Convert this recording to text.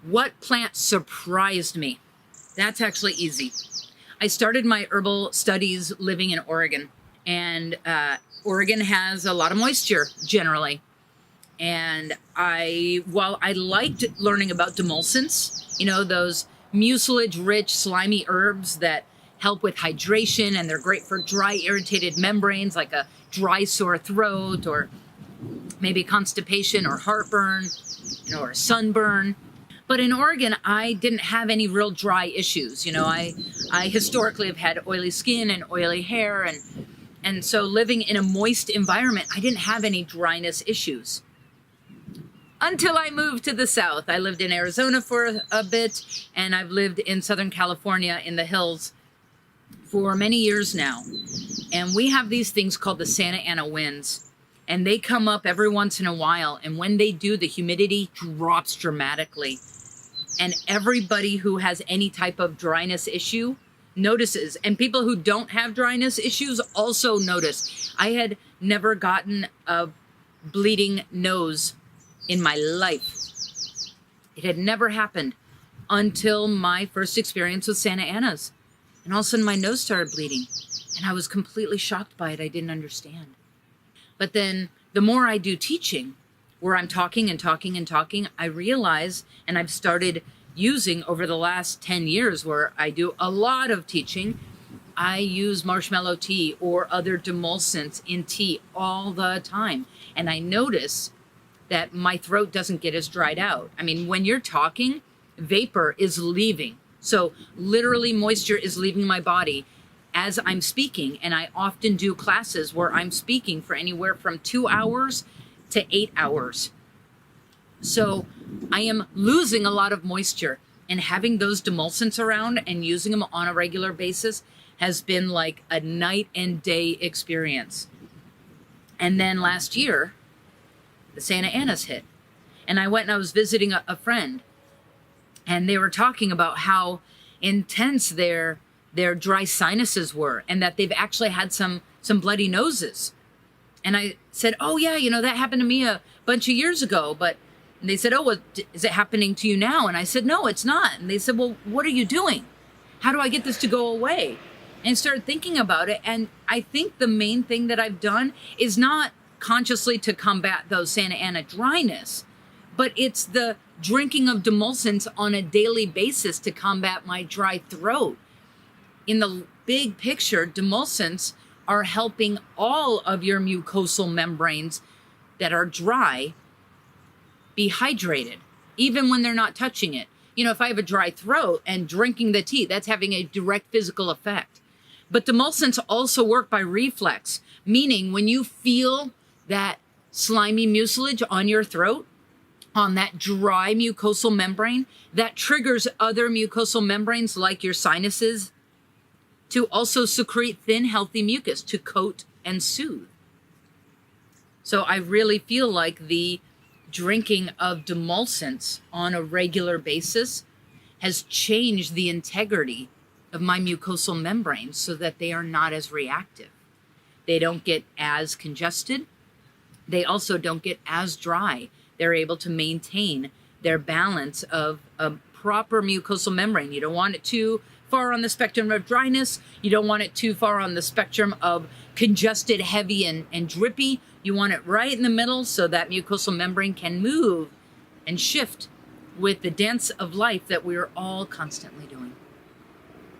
What plant surprised me? That's actually easy. I started my herbal studies living in Oregon, and Oregon has a lot of moisture generally. And while I liked learning about demulcents, you know, those mucilage-rich, slimy herbs that help with hydration, and they're great for dry, irritated membranes, like a dry, sore throat, or maybe constipation or heartburn, you know, or sunburn. But in Oregon, I didn't have any real dry issues. You know, I historically have had oily skin and oily hair, and so living in a moist environment, I didn't have any dryness issues. Until I moved to the South. I lived in Arizona for a bit, and I've lived in Southern California in the hills for many years now. And we have these things called the Santa Ana winds, and they come up every once in a while. And when they do, the humidity drops dramatically. And everybody who has any type of dryness issue notices. And people who don't have dryness issues also notice. I had never gotten a bleeding nose in my life. It had never happened until my first experience with Santa Ana's. And all of a sudden my nose started bleeding. And I was completely shocked by it. I didn't understand. But then the more I do teaching, where I'm talking and talking and talking, I realize, and I've started using over the last 10 years where I do a lot of teaching, I use marshmallow tea or other demulcents in tea all the time. And I notice that my throat doesn't get as dried out. I mean, when you're talking, vapor is leaving. So literally moisture is leaving my body as I'm speaking. And I often do classes where I'm speaking for anywhere from 2 hours to 8 hours. So I am losing a lot of moisture, and having those demulcents around and using them on a regular basis has been like a night and day experience. And then last year, the Santa Ana's hit. And I went and I was visiting a friend, and they were talking about how intense their dry sinuses were, and that they've actually had some bloody noses. And I said, oh yeah, you know, that happened to me a bunch of years ago. But they said, oh, well, is it happening to you now? And I said, no, it's not. And they said, well, what are you doing? How do I get this to go away? And I started thinking about it. And I think the main thing that I've done is not consciously to combat those Santa Ana dryness, but it's the drinking of demulcents on a daily basis to combat my dry throat. In the big picture, demulcents are helping all of your mucosal membranes that are dry be hydrated, even when they're not touching it. You know, if I have a dry throat and drinking the tea, that's having a direct physical effect. But demulcents also work by reflex, meaning when you feel that slimy mucilage on your throat, on that dry mucosal membrane, that triggers other mucosal membranes like your sinuses to also secrete thin, healthy mucus to coat and soothe. So I really feel like the drinking of demulcents on a regular basis has changed the integrity of my mucosal membranes so that they are not as reactive. They don't get as congested. They also don't get as dry. They're able to maintain their balance of a proper mucosal membrane. You don't want it too far on the spectrum of dryness. You don't want it too far on the spectrum of congested, heavy, and drippy. You want it right in the middle so that mucosal membrane can move and shift with the dance of life that we're all constantly doing.